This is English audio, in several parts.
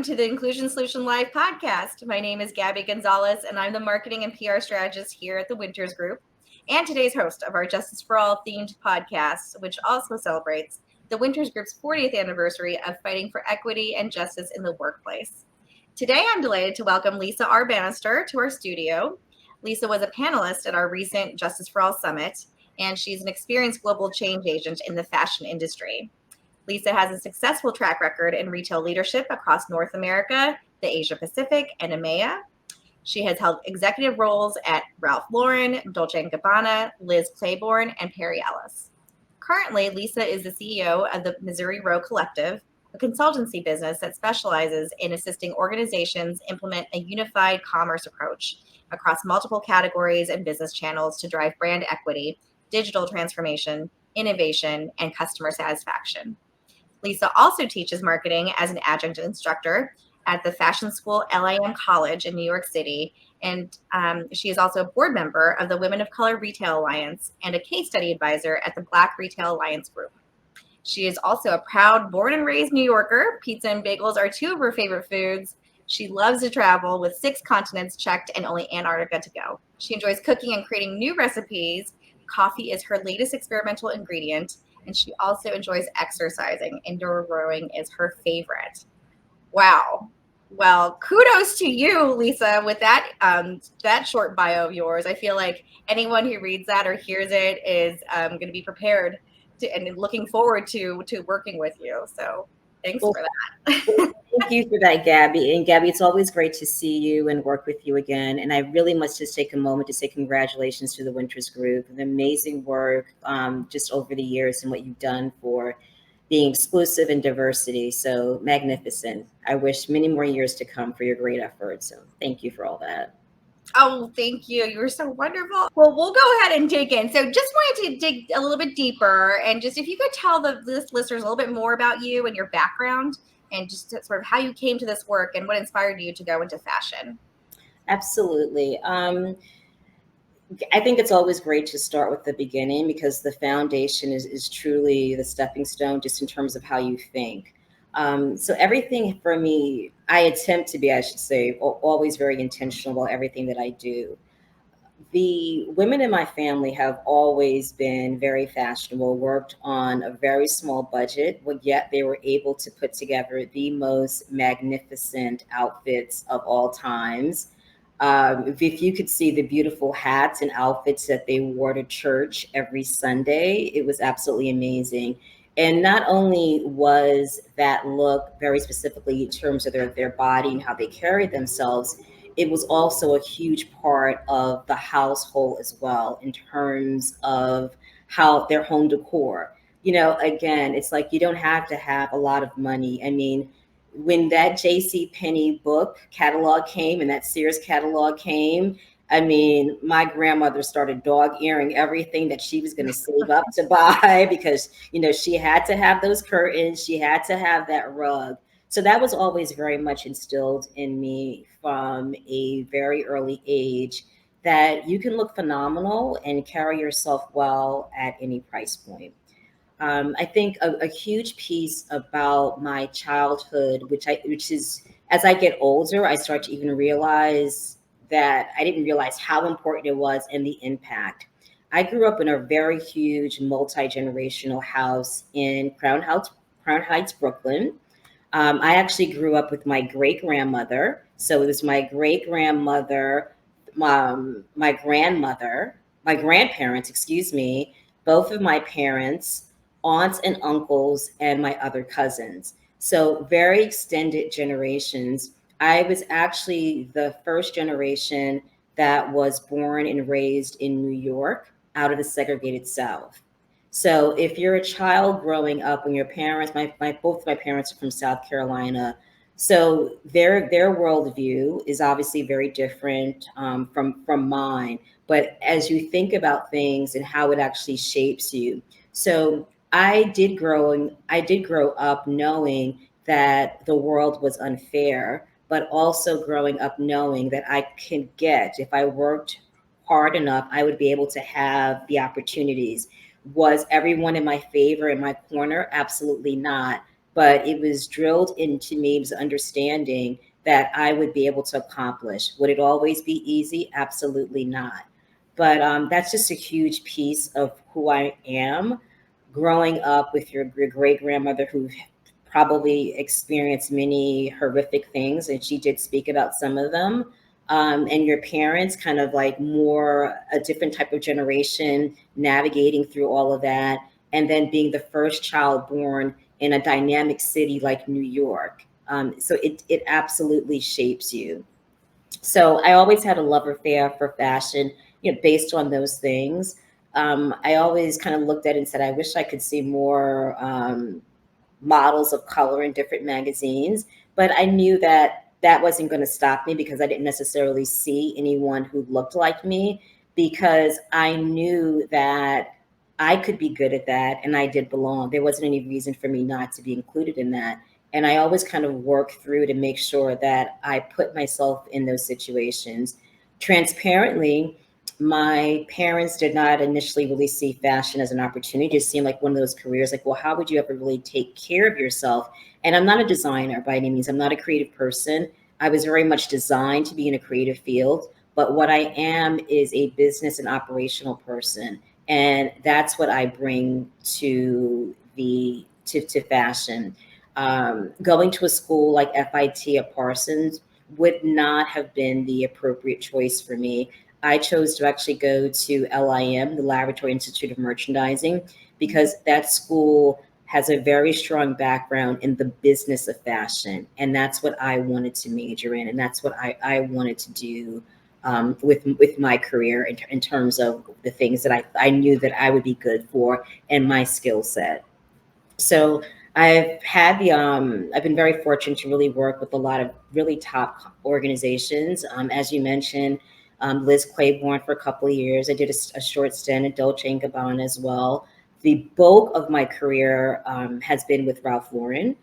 welcome to the Inclusion Solution Live podcast. My name is Gabby Gonzalez, and I'm the marketing and PR strategist here at the Winters Group, and today's host of our Justice for All themed podcast, which also celebrates the Winters Group's 40th anniversary of fighting for equity and justice in the workplace. Today, I'm delighted to welcome Lisa R. Bannister to our studio. Lisa was a panelist at our recent Justice for All Summit, and she's an experienced global change agent in the fashion industry. Lisa has a successful track record in retail leadership across North America, the Asia Pacific, and EMEA. She has held executive roles at Ralph Lauren, Dolce & Gabbana, Liz Claiborne, and Perry Ellis. Currently, Lisa is the CEO of the Missouri Row Collective, a consultancy business that specializes in assisting organizations implement a unified commerce approach across multiple categories and business channels to drive brand equity, digital transformation, innovation, and customer satisfaction. Lisa also teaches marketing as an adjunct instructor at the fashion school LIM College in New York City. And she is also a board member of the Women of Color Retail Alliance and a case study advisor at the Black Retail Alliance Group. She is also a proud born and raised New Yorker. Pizza and bagels are two of her favorite foods. She loves to travel with 6 continents checked and only Antarctica to go. She enjoys cooking and creating new recipes. Coffee is her latest experimental ingredient. And she also enjoys exercising. Indoor rowing is her favorite. Wow. Well, kudos to you, Lisa, with that that short bio of yours. I feel like anyone who reads that or hears it is going to be prepared to, and looking forward to working with you. So thanks for that. Thank you for that, Gabby. And Gabby, it's always great to see you and work with you again. And I really must just take a moment to say congratulations to the Winters Group. An amazing work just over the years and what you've done for being exclusive and diversity. So magnificent. I wish many more years to come for your great efforts. So thank you for all that. Oh, thank you. You were so wonderful. Well, we'll go ahead and dig in. So just wanted to dig a little bit deeper and just if you could tell the listeners a little bit more about you and your background and just sort of how you came to this work and what inspired you to go into fashion. Absolutely. I think it's always great to start with the beginning because the foundation is truly the stepping stone just in terms of how you think. So everything for me, I attempt to be, I should say, always very intentional about everything that I do. The women in my family have always been very fashionable, worked on a very small budget, but yet they were able to put together the most magnificent outfits of all times. If you could see the beautiful hats and outfits that they wore to church every Sunday, it was absolutely amazing. And not only was that look very specifically in terms of their body and how they carried themselves, it was also a huge part of the household as well in terms of how their home decor. You know, again, it's like you don't have to have a lot of money. I mean, when that J.C. Penney book catalog came and that Sears catalog came, I mean, my grandmother started dog earing everything that she was going to save up to buy because, you know, she had to have those curtains. She had to have that rug. So that was always very much instilled in me from a very early age that you can look phenomenal and carry yourself well at any price point. I think a huge piece about my childhood, which is as I get older, I start to even realize that I didn't realize how important it was and the impact. I grew up in a very huge multi-generational house in Crown Heights, Brooklyn. I actually grew up with my great grandmother. So it was my great grandmother, my grandmother, my grandparents, excuse me, both of my parents, aunts and uncles, and my other cousins. So very extended generations. I was actually the first generation that was born and raised in New York out of the segregated South. So if you're a child growing up when your parents, both my parents are from South Carolina, so their worldview is obviously very different from mine. But as you think about things and how it actually shapes you, so I did grow up knowing that the world was unfair, but also growing up knowing that I can get if I worked hard enough, I would be able to have the opportunities. Was everyone in my favor in my corner? Absolutely not. but it was drilled into me, was understanding that I would be able to accomplish. Would it always be easy? Absolutely not. But that's just a huge piece of who I am. Growing up with your great grandmother, who probably experienced many horrific things, and she did speak about some of them. And your parents, kind of like more a different type of generation, navigating through all of that, and then being the first child born in a dynamic city like New York. So it absolutely shapes you. So I always had a love affair for fashion, based on those things. I always kind of looked at it and said, I wish I could see more models of color in different magazines. But I knew that that wasn't going to stop me because I didn't necessarily see anyone who looked like me, because I knew that I could be good at that and I did belong. There wasn't any reason for me not to be included in that. And I always kind of work through to make sure that I put myself in those situations. Transparently, my parents did not initially really see fashion as an opportunity. It seemed like one of those careers, like, well, how would you ever really take care of yourself? And I'm not a designer by any means. I'm not a creative person. I was very much designed to be in a creative field. But what I am is a business and operational person. And that's what I bring to fashion. Going to a school like FIT at Parsons would not have been the appropriate choice for me. I chose to actually go to LIM, the Laboratory Institute of Merchandising, because that school has a very strong background in the business of fashion. And that's what I wanted to major in. And that's what I wanted to do with my career in terms of the things that I knew that I would be good for and my skill set. So I've been very fortunate to really work with a lot of really top organizations. As you mentioned, Liz Claiborne for a couple of years. I did a short stint at Dolce and Gabbana as well. The bulk of my career has been with Ralph Lauren.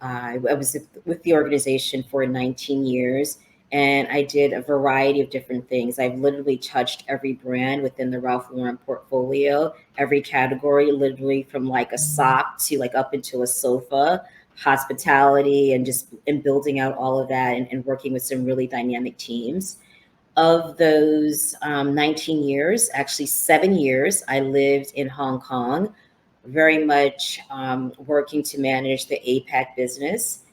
I was with the organization for 19 years, and I did a variety of different things. I've literally touched every brand within the Ralph Lauren portfolio, every category, literally from like a sock to like up into a sofa, hospitality, and just and building out all of that, and working with some really dynamic teams. Of those 19 years, actually 7 years, I lived in Hong Kong, very much working to manage the APAC business,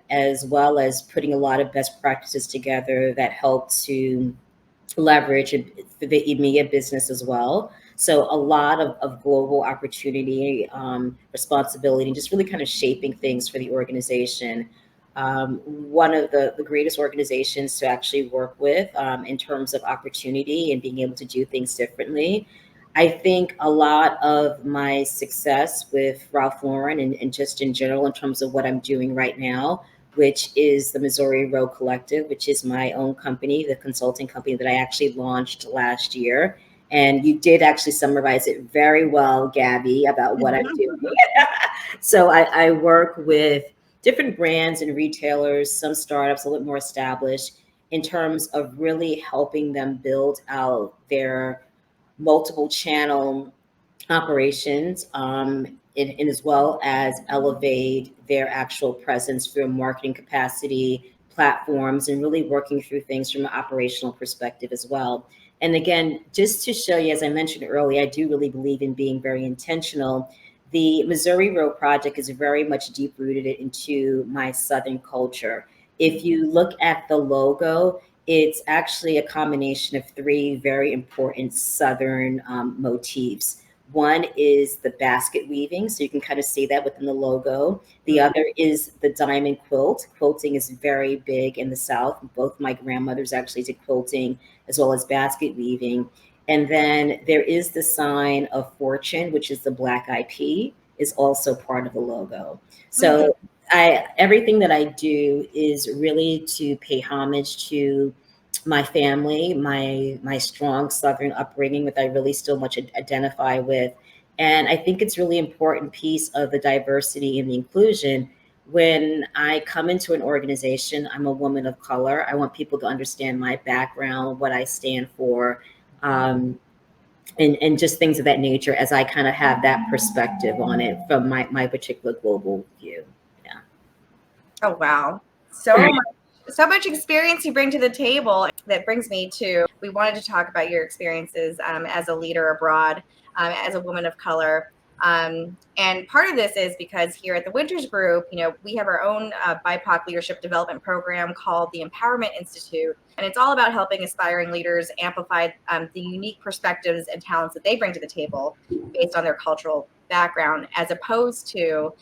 as well as putting a lot of best practices together that helped to leverage the EMEA business as well. So a lot of global opportunity, responsibility, and just really kind of shaping things for the organization. One of the greatest organizations to actually work with in terms of opportunity and being able to do things differently. I think a lot of my success with Ralph Lauren and just in general in terms of what I'm doing right now, which is the Missouri Row Collective, which is my own company, the consulting company that I actually launched last year. And you did actually summarize it very well, Gabby, about what I'm doing. So I work with different brands and retailers, some startups, a little more established, in terms of really helping them build out their multiple channel operations, and as well as elevate their actual presence through marketing capacity, platforms, and really working through things from an operational perspective as well. And again, just to show you, as I mentioned earlier, I do really believe in being very intentional. The Missouri Row Project is very much deep rooted into my Southern culture. If you look at the logo, it's actually a combination of three very important Southern motifs. One is the basket weaving, so you can kind of see that within the logo. The other is the diamond quilt. Quilting is very big in the South. Both my grandmothers actually did quilting as well as basket weaving. And then there is the sign of fortune, which is the black eye pea, is also part of the logo. So everything that I do is really to pay homage to my family, my strong Southern upbringing, that I really still much identify with. And I think it's really important piece of the diversity and the inclusion. When I come into an organization, I'm a woman of color. I want people to understand my background, what I stand for. Um, and just things of that nature as I kind of have that perspective on it from my particular global view. Yeah. Oh, wow. So much experience you bring to the table. That brings me to, we wanted to talk about your experiences as a leader abroad, as a woman of color. And part of this is because here at the Winters Group, we have our own BIPOC leadership development program called the Empowerment Institute. And it's all about helping aspiring leaders amplify the unique perspectives and talents that they bring to the table based on their cultural background, as opposed to,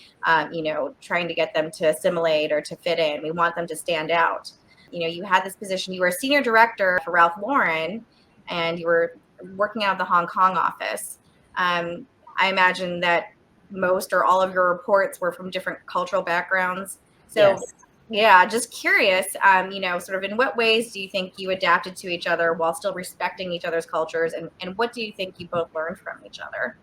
trying to get them to assimilate or to fit in. We want them to stand out. You had this position, you were a senior director for Ralph Lauren, and you were working out of the Hong Kong office. I imagine that most or all of your reports were from different cultural backgrounds. So, Yes. yeah, just curious, sort of in what ways do you think you adapted to each other while still respecting each other's cultures? And what do you think you both learned from each other?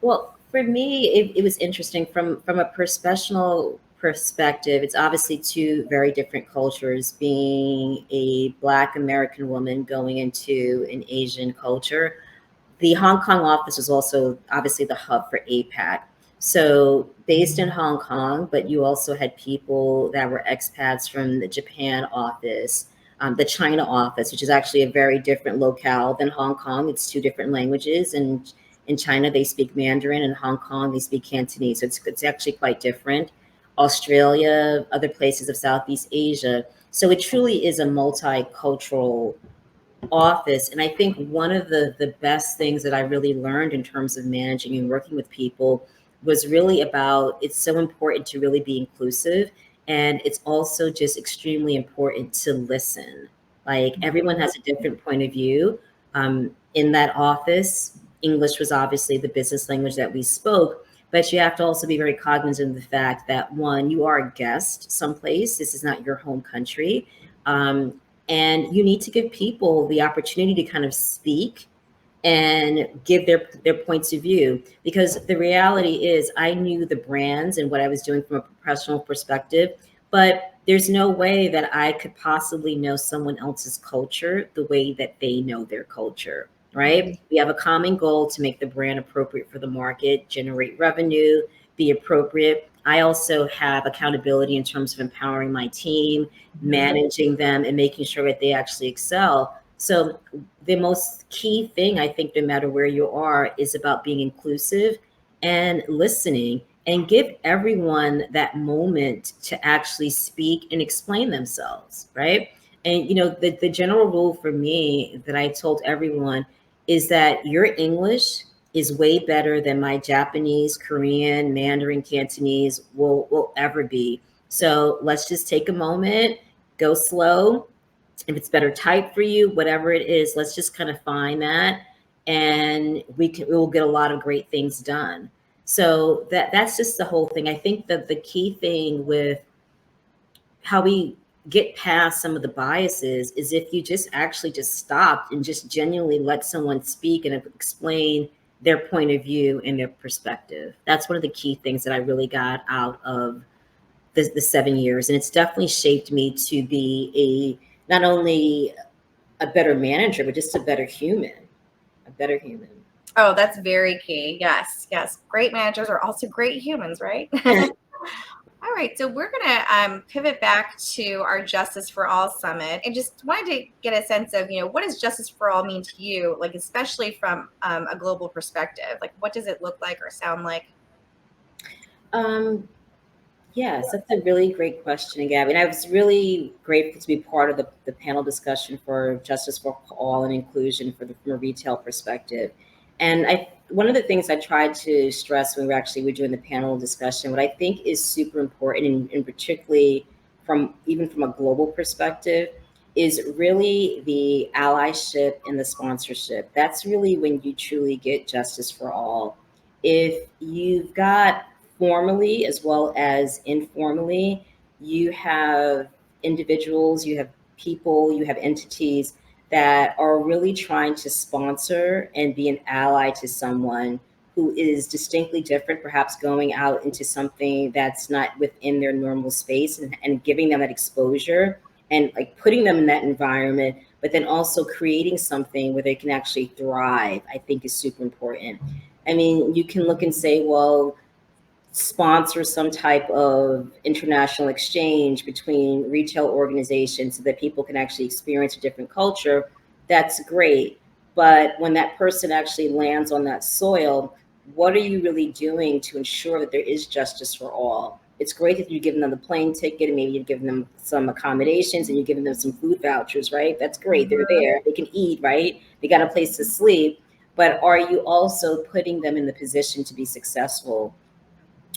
Well, for me, it was interesting from a professional perspective. It's obviously two very different cultures. Being a Black American woman going into an Asian culture, the Hong Kong office was also obviously the hub for APAC. So based in Hong Kong, but you also had people that were expats from the Japan office, the China office, which is actually a very different locale than Hong Kong. It's two different languages, and in China they speak Mandarin, and Hong Kong they speak Cantonese. So it's actually quite different. Australia, other places of Southeast Asia. So it truly is a multicultural office. And I think one of the best things that I really learned in terms of managing and working with people was really about, it's so important to really be inclusive. And it's also just extremely important to listen. Like everyone has a different point of view. In that office, English was obviously the business language that we spoke, but you have to also be very cognizant of the fact that one, you are a guest someplace. This is not your home country. And you need to give people the opportunity to kind of speak and give their points of view. Because the reality is I knew the brands and what I was doing from a professional perspective, but there's no way that I could possibly know someone else's culture the way that they know their culture, right? We have a common goal to make the brand appropriate for the market, generate revenue, be appropriate. I also have accountability in terms of empowering my team, managing them, and making sure that they actually excel. So the most key thing, I think, no matter where you are, is about being inclusive and listening, and give everyone that moment to actually speak and explain themselves, right? And the general rule for me that I told everyone is that your English is way better than my Japanese, Korean, Mandarin, Cantonese will ever be. So let's just take a moment, go slow. If it's better type for you, whatever it is, let's just kind of find that, and we will get a lot of great things done. So that's just the whole thing. I think that the key thing with how we get past some of the biases is if you just actually just stopped and just genuinely let someone speak and explain their point of view and their perspective. That's one of the key things that I really got out of the 7 years. And it's definitely shaped me to be not only a better manager, but just a better human. Oh, that's very key. Yes, yes. Great managers are also great humans, right? All right, so we're going to pivot back to our Justice for All Summit, and just wanted to get a sense of, what does Justice for All mean to you, like especially from a global perspective? Like, what does it look like or sound like? Yes, that's a really great question, Gabby. And I was really grateful to be part of the panel discussion for Justice for All and inclusion from a retail perspective. And one of the things I tried to stress when we were doing the panel discussion, what I think is super important, and particularly even from a global perspective, is really the allyship and the sponsorship. That's really when you truly get justice for all. If you've got formally as well as informally, you have individuals, you have people, you have entities that are really trying to sponsor and be an ally to someone who is distinctly different, perhaps going out into something that's not within their normal space, and giving them that exposure and like putting them in that environment, but then also creating something where they can actually thrive, I think is super important. I mean, you can look and say, well, sponsor some type of international exchange between retail organizations so that people can actually experience a different culture. That's great. But when that person actually lands on that soil, what are you really doing to ensure that there is justice for all? It's great that you're giving them the plane ticket and maybe you're giving them some accommodations and you're giving them some food vouchers, right? That's great. They're there. They can eat, right? They got a place to sleep. But are you also putting them in the position to be successful?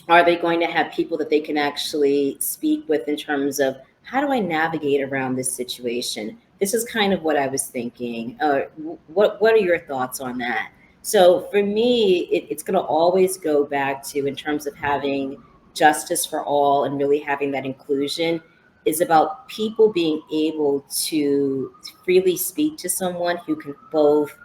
Are they going to have people that they can actually speak with in terms of how do I navigate around this situation? This is kind of what I was thinking. What are your thoughts on that? So for me, it's going to always go back to, in terms of having justice for all and really having that inclusion, is about people being able to freely speak to someone who can both,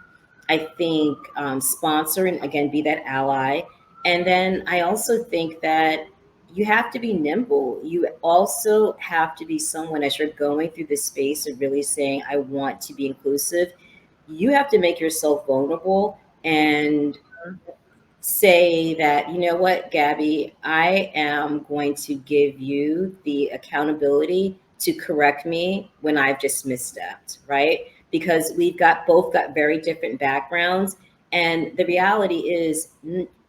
I think, sponsor and again be that ally. And then I also think that you have to be nimble. You also have to be someone, as you're going through this space of really saying, I want to be inclusive, you have to make yourself vulnerable and say that, you know what, Gabby, I am going to give you the accountability to correct me when I've just misstepped, right? Because we've got both got very different backgrounds. And the reality is,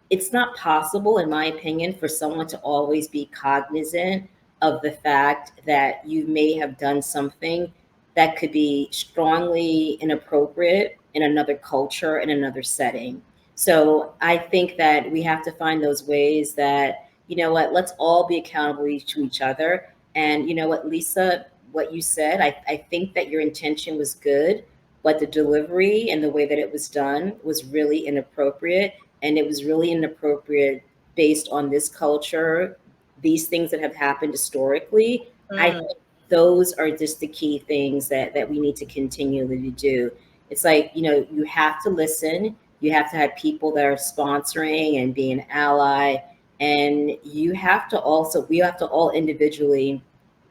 it's not possible, in my opinion, for someone to always be cognizant of the fact that you may have done something that could be strongly inappropriate in another culture, in another setting. So I think that we have to find those ways that, you know what, let's all be accountable to each other. And you know what, Lisa, what you said, I think that your intention was good, but the delivery and the way that it was done was really inappropriate. And it was really inappropriate based on this culture, these things that have happened historically. I Mm. think those are just the key things that we need to continually do. It's like, you know, you have to listen, you have to have people that are sponsoring and be an ally. And you have to also, we have to all individually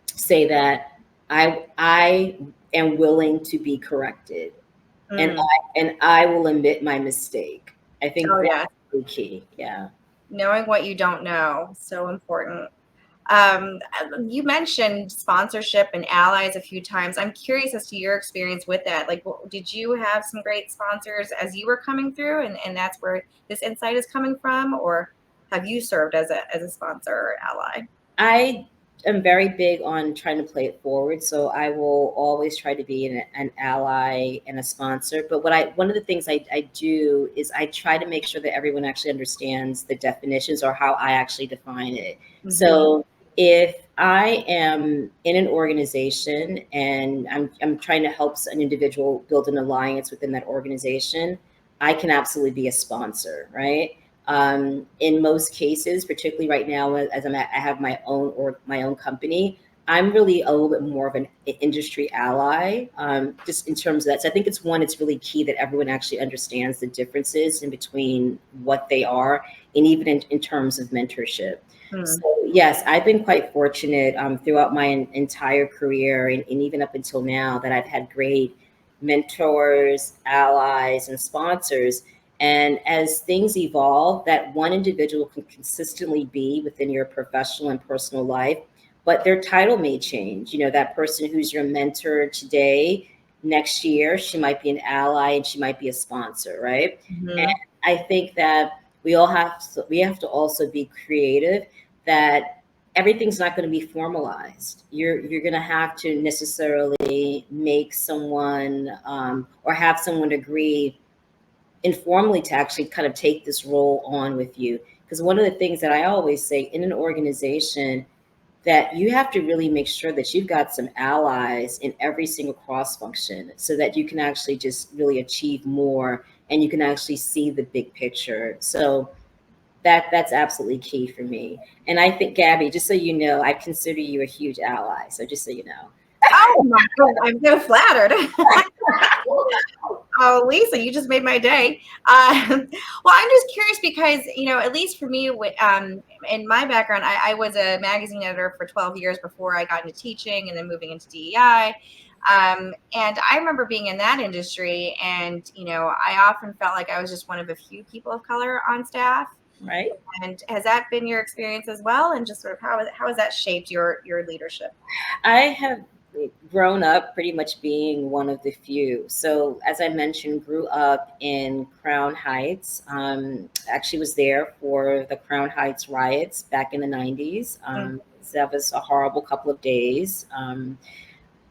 say that I am willing to be corrected, and Mm. I will admit my mistake. I think Oh that's yeah, the key. Yeah. knowing what you don't know, so important. You mentioned sponsorship and allies a few times. I'm curious as to your experience with that. Like, did you have some great sponsors as you were coming through, and that's where this insight is coming from, or have you served as a sponsor or ally? I am very big on trying to play it forward, so I will always try to be an ally and a sponsor. But one of the things I do is I try to make sure that everyone actually understands the definitions or how I actually define it. Hmm. So if I am in an organization and I'm trying to help an individual build an alliance within that organization, I can absolutely be a sponsor, right? In most cases, particularly right now, as I have my own or my own company, I'm really a little bit more of an industry ally, just in terms of that. So I think it's really key that everyone actually understands the differences in between what they are, and even in terms of mentorship. So Hmm. yes, I've been quite fortunate throughout my entire career, and even up until now, that I've had great mentors, allies, and sponsors. And as things evolve, that one individual can consistently be within your professional and personal life, but their title may change. You know, that person who's your mentor today, next year, she might be an ally and she might be a sponsor, right? And Hmm. I think that we have to also be creative, that everything's not going to be formalized. You're going to have to necessarily make someone or have someone agree informally to actually kind of take this role on with you. Because one of the things that I always say in an organization, that you have to really make sure that you've got some allies in every single cross function so that you can actually just really achieve more and you can actually see the big picture. So that's absolutely key for me. And I think, Gabby, just so you know, I consider you a huge ally. So just so you know. Oh my God, I'm so flattered. Oh, Lisa, you just made my day. Well, I'm just curious because, at least for me, in my background, I was a magazine editor for 12 years before I got into teaching and then moving into DEI. And I remember being in that industry, and I often felt like I was just one of a few people of color on staff. Right. And has that been your experience as well? And just sort of how has that shaped your leadership? I have grown up pretty much being one of the few. So, as I mentioned, grew up in Crown Heights. Actually, was there for the Crown Heights riots back in the 90s. So that was a horrible couple of days.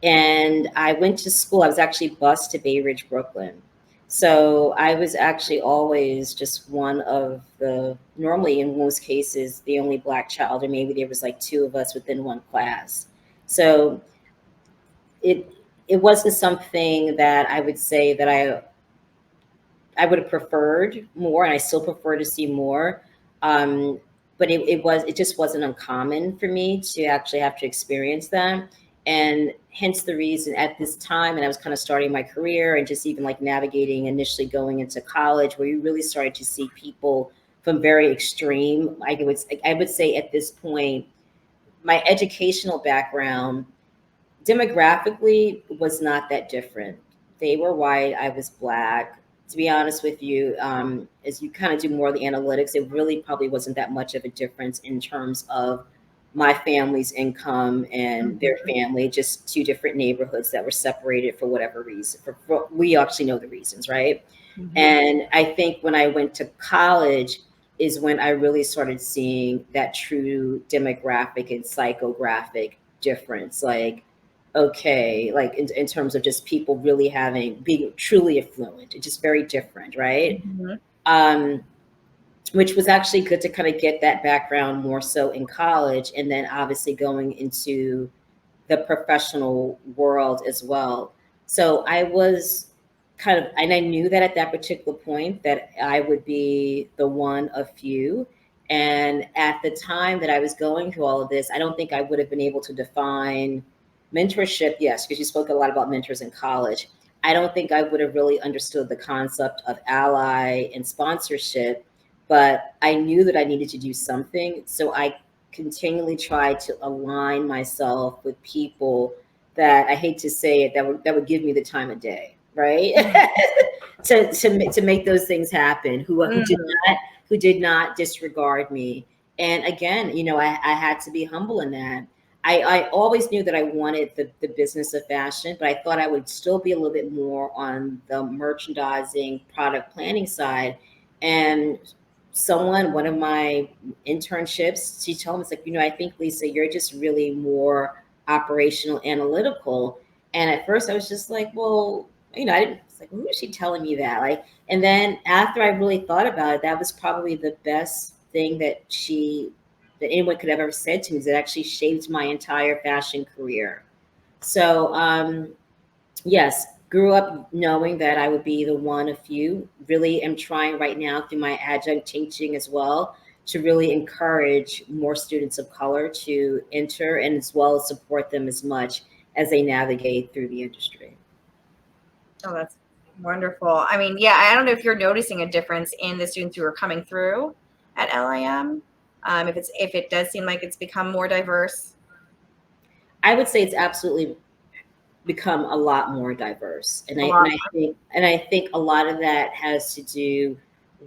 And I went to school. I was actually bused to Bay Ridge, Brooklyn. So I was actually always just one of the, normally in most cases, the only Black child, or maybe there was like two of us within one class. So it it wasn't something that I would say that I would have preferred more, and I still prefer to see more. Um, but it just wasn't uncommon for me to actually have to experience that. And hence the reason at this time, and I was kind of starting my career and just even like navigating initially going into college, where you really started to see people from very extreme. I would say at this point, my educational background demographically was not that different. They were white, I was Black. To be honest with you, as you kind of do more of the analytics, it really probably wasn't that much of a difference in terms of my family's income and their family, just two different neighborhoods that were separated for whatever reason. We actually know the reasons, right? And I think when I went to college is when I really started seeing that true demographic and psychographic difference. Like, okay, like in terms of just people really being truly affluent. It's just very different, right? Um, which was actually good to kind of get that background more so in college, and then obviously going into the professional world as well. So I was kind of, and I knew that at that particular point that I would be the one of few. And at the time that I was going through all of this, I don't think I would have been able to define mentorship. Yes, because you spoke a lot about mentors in college. I don't think I would have really understood the concept of ally and sponsorship, but I knew that I needed to do something. So I continually try to align myself with people that, I hate to say it, that would give me the time of day, right? to make those things happen, who did not disregard me. And again, I had to be humble in that. I always knew that I wanted the business of fashion, but I thought I would still be a little bit more on the merchandising, product planning side. And one of my internships, she told me, it's like, I think, Lisa, you're just really more operational, analytical. And at first I was just like, well, I didn't, it's like, who is she telling me that? Like, and then after I really thought about it, that was probably the best thing that anyone could have ever said to me, is it actually shaped my entire fashion career. So, yes, grew up knowing that I would be the one of few. Really am trying right now through my adjunct teaching as well to really encourage more students of color to enter, and as well as support them as much as they navigate through the industry. Oh, that's wonderful. I mean, yeah, I don't know if you're noticing a difference in the students who are coming through at LIM. If it does seem like it's become more diverse. I would say it's absolutely become a lot more diverse, and I think a lot of that has to do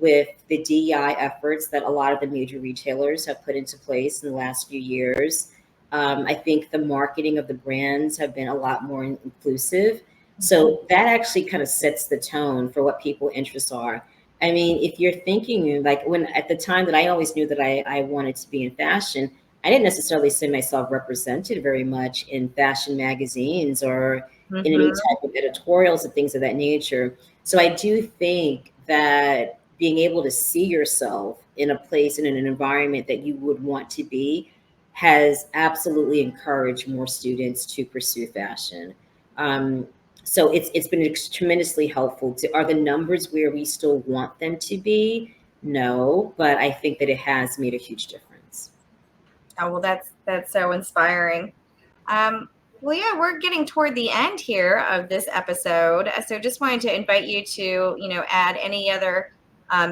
with the DEI efforts that a lot of the major retailers have put into place in the last few years. I think the marketing of the brands have been a lot more inclusive. So that actually kind of sets the tone for what people's interests are. I mean, if you're thinking like, when at the time that I always knew that I wanted to be in fashion, I didn't necessarily see myself represented very much in fashion magazines or in any type of editorials and things of that nature. So I do think that being able to see yourself in a place and in an environment that you would want to be has absolutely encouraged more students to pursue fashion. So it's been tremendously helpful. Are the numbers where we still want them to be? No, but I think that it has made a huge difference. Oh, well, that's so inspiring. Well, yeah, we're getting toward the end here of this episode, so just wanted to invite you to, add any other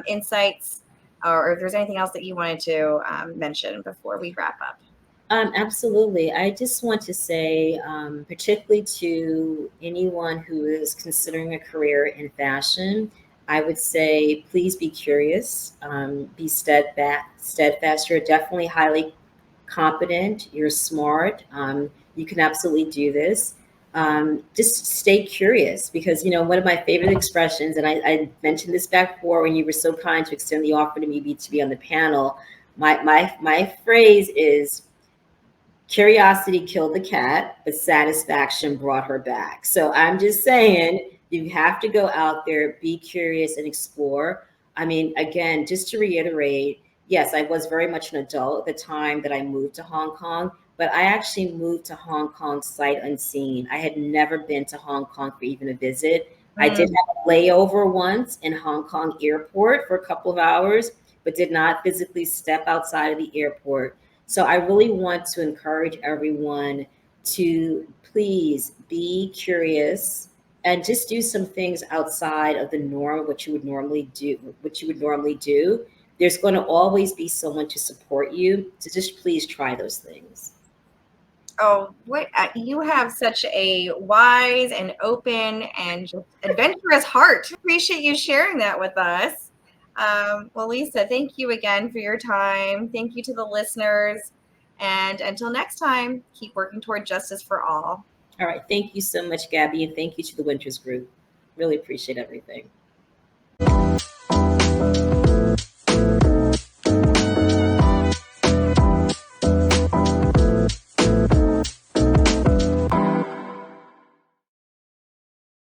insights, or if there's anything else that you wanted to mention before we wrap up. Absolutely. I just want to say, particularly to anyone who is considering a career in fashion, I would say please be curious, be steadfast. Steadfast. You're definitely highly competent. You're smart. You can absolutely do this. Just stay curious because one of my favorite expressions, and I mentioned this back before when you were so kind to extend the offer to me to be on the panel. My phrase is curiosity killed the cat, but satisfaction brought her back. So I'm just saying, you have to go out there, be curious, and explore. I mean, again, just to reiterate, yes, I was very much an adult at the time that I moved to Hong Kong, but I actually moved to Hong Kong sight unseen. I had never been to Hong Kong for even a visit. I did Mm. have a layover once in Hong Kong airport for a couple of hours, but did not physically step outside of the airport. So I really want to encourage everyone to please be curious and just do some things outside of the norm of what you would normally do. There's going to always be someone to support you. So just please try those things. Oh, what you have such a wise and open and just adventurous heart. Appreciate you sharing that with us. Well, Lisa, thank you again for your time. Thank you to the listeners. And until next time, keep working toward justice for all. All right. Thank you so much, Gabby. And thank you to the Winters Group. Really appreciate everything.